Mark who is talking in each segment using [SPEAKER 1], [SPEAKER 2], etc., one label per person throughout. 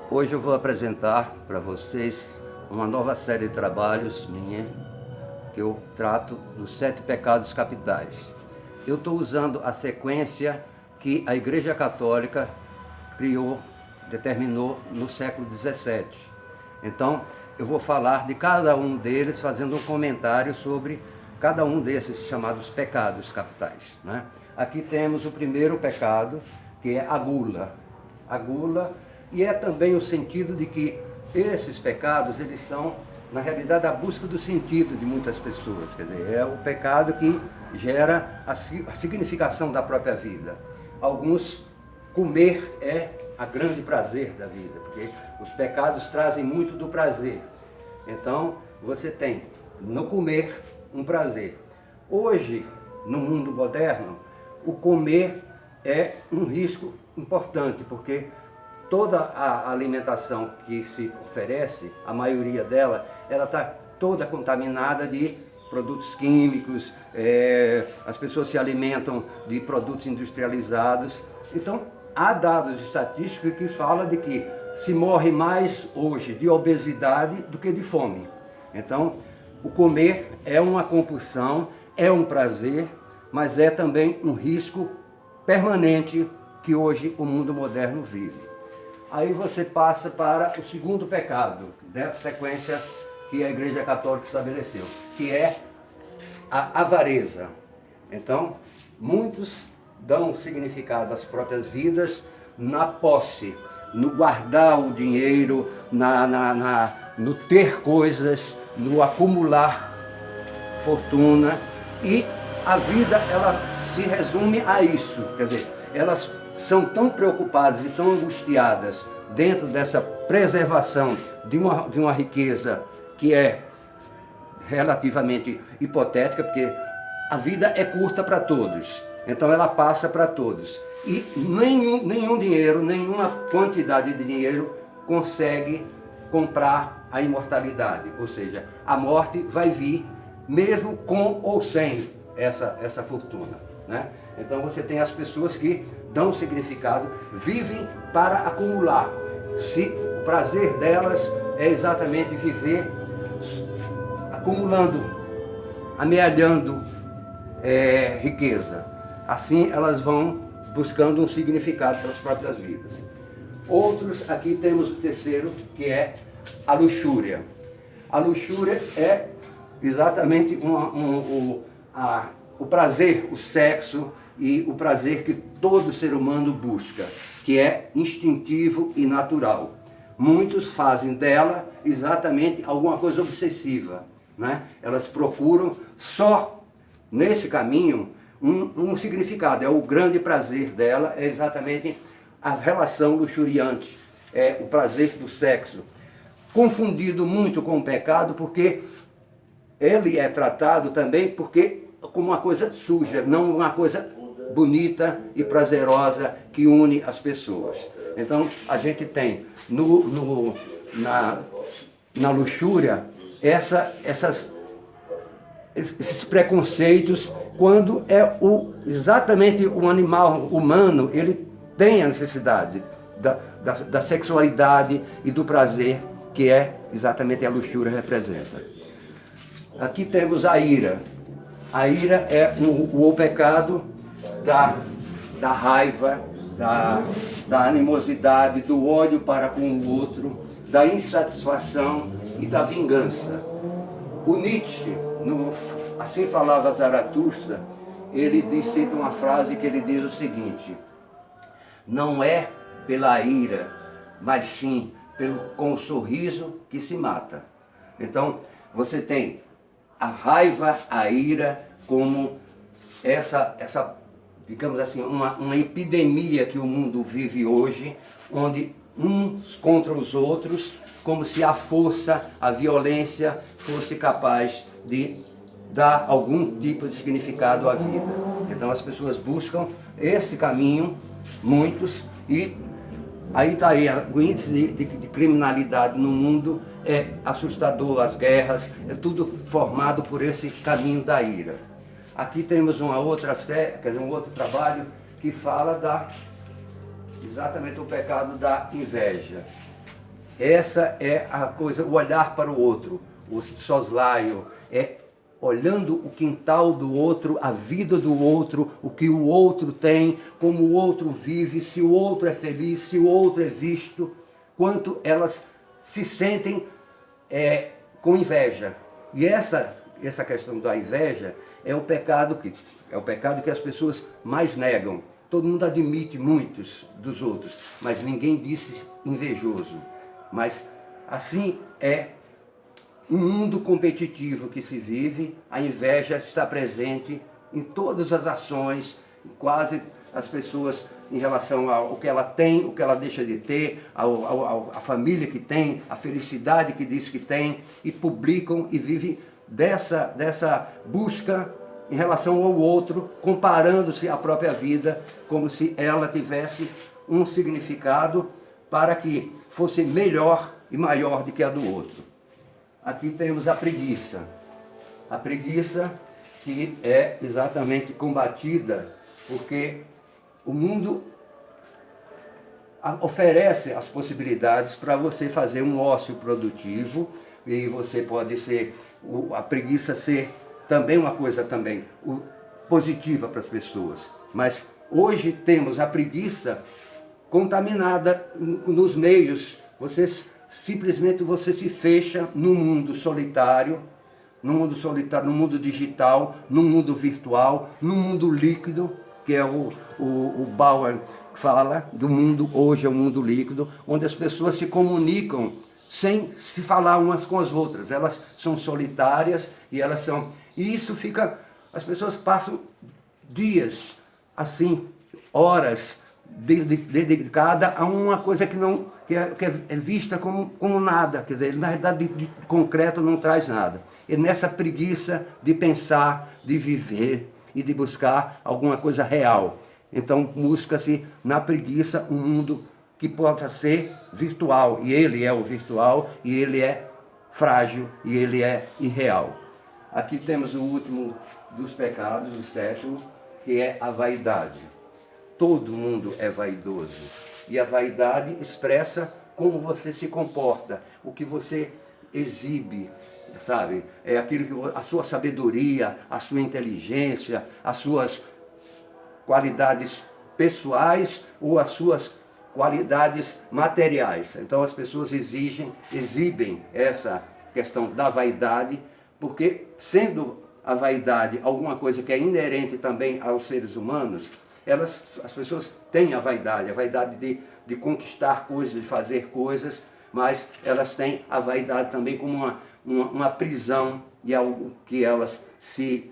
[SPEAKER 1] Hoje eu vou apresentar para vocês uma nova série de trabalhos minha, que eu trato dos 7 pecados capitais. Eu estou usando a sequência que a Igreja Católica determinou no século XVII. Então, eu vou falar de cada um deles, fazendo um comentário sobre cada um desses chamados pecados capitais, né? Aqui temos o primeiro pecado, que é a gula. A gula, e é também o sentido de que esses pecados, eles são, na realidade, a busca do sentido de muitas pessoas. Quer dizer, é o pecado que gera a significação da própria vida. Alguns, comer é a grande prazer da vida, porque os pecados trazem muito do prazer. Então, você tem no comer um prazer. Hoje, no mundo moderno, o comer é um risco importante, porque toda a alimentação que se oferece, a maioria dela, ela está toda contaminada de produtos químicos, as pessoas se alimentam de produtos industrializados. Então, há dados estatísticos que falam de que se morre mais hoje de obesidade do que de fome. Então, o comer é uma compulsão, é um prazer, mas é também um risco permanente que hoje o mundo moderno vive. Aí você passa para o segundo pecado, dessa sequência que a Igreja Católica estabeleceu, que é a avareza. Então, muitos dão significado às próprias vidas na posse, no guardar o dinheiro, no ter coisas, no acumular fortuna, e a vida, ela se resume a isso. Quer dizer, elas são tão preocupadas e tão angustiadas dentro dessa preservação de uma riqueza que é relativamente hipotética, porque a vida é curta para todos, então ela passa para todos. E nenhum dinheiro, nenhuma quantidade de dinheiro consegue comprar a imortalidade, ou seja, a morte vai vir mesmo com ou sem essa fortuna, né? Então você tem as pessoas que dão significado, vivem para acumular. O prazer delas é exatamente viver acumulando, amealhando riqueza. Assim elas vão buscando um significado para as próprias vidas. Outros, aqui temos o terceiro, que é a luxúria. A luxúria é exatamente o prazer, o sexo e o prazer que todo ser humano busca, que é instintivo e natural. Muitos fazem dela exatamente alguma coisa obsessiva, né? Elas procuram só nesse caminho um significado. O grande prazer dela é exatamente a relação luxuriante, é o prazer do sexo, confundido muito com o pecado, porque ele é tratado também como uma coisa suja, não uma coisa bonita e prazerosa que une as pessoas. Então, a gente tem na luxúria esses preconceitos, quando é exatamente o animal humano, ele tem a necessidade da sexualidade e do prazer, que é exatamente a luxúria representa. Aqui temos a ira. A ira é o pecado da raiva, da animosidade, do ódio para com o outro, da insatisfação e da vingança. O Nietzsche, Assim Falava Zaratustra, ele disse uma frase que ele diz o seguinte: não é pela ira, mas sim com o sorriso que se mata. Então, você tem a raiva, a ira, como digamos assim, uma epidemia que o mundo vive hoje, onde uns contra os outros, como se a força, a violência fosse capaz de dar algum tipo de significado à vida. Então as pessoas buscam esse caminho, muitos, e aí está aí, o índice de criminalidade no mundo é assustador, as guerras, é tudo formado por esse caminho da ira. Aqui temos uma outra série, quer dizer, um outro trabalho que fala exatamente o pecado da inveja. Essa é a coisa, o olhar para o outro, o soslaio, é olhando o quintal do outro, a vida do outro, o que o outro tem, como o outro vive, se o outro é feliz, se o outro é visto, quanto elas se sentem com inveja. E essa questão da inveja é o pecado que as pessoas mais negam. Todo mundo admite muitos dos outros, mas ninguém disse invejoso. Mas assim é um mundo competitivo que se vive, a inveja está presente em todas as ações, quase as pessoas em relação ao que ela tem, o que ela deixa de ter, a família que tem, a felicidade que diz que tem, e publicam e vivem dessa busca em relação ao outro, comparando-se à própria vida, como se ela tivesse um significado para que fosse melhor e maior do que a do outro. Aqui temos a preguiça. A preguiça que é exatamente combatida porque o mundo oferece as possibilidades para você fazer um ócio produtivo, e você pode ser, a preguiça ser também uma coisa positiva para as pessoas. Mas hoje temos a preguiça contaminada nos meios. Simplesmente você se fecha num mundo solitário, no mundo digital, no mundo virtual, no mundo líquido, que é o Bauer fala do mundo, hoje é o mundo líquido, onde as pessoas se comunicam sem se falar umas com as outras. Elas são solitárias e isso fica, as pessoas passam dias, assim, horas, dedicada a uma coisa que é vista como nada, quer dizer, na verdade de concreto não traz nada. E nessa preguiça de pensar, de viver e de buscar alguma coisa real. Então busca-se na preguiça um mundo que possa ser virtual, e ele é o virtual, e ele é frágil, e ele é irreal. Aqui temos o último dos pecados, o sétimo, que é a vaidade. Todo mundo é vaidoso. E a vaidade expressa como você se comporta, o que você exibe, sabe? É aquilo que a sua sabedoria, a sua inteligência, as suas qualidades pessoais ou as suas qualidades materiais. Então as pessoas exibem essa questão da vaidade, porque sendo a vaidade alguma coisa que é inerente também aos seres humanos, as pessoas têm a vaidade de conquistar coisas, de fazer coisas, mas elas têm a vaidade também como uma prisão, e algo que elas se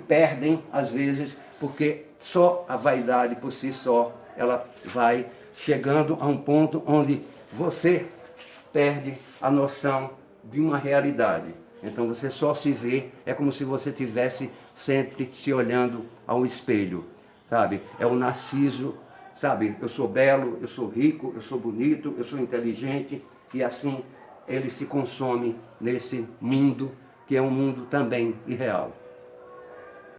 [SPEAKER 1] perdem às vezes, porque só a vaidade por si só, ela vai chegando a um ponto onde você perde a noção de uma realidade. Então você só se vê, é como se você tivesse sempre se olhando ao espelho, sabe? É o narciso, sabe? Eu sou belo, eu sou rico, eu sou bonito, eu sou inteligente, e assim ele se consome nesse mundo que é um mundo também irreal.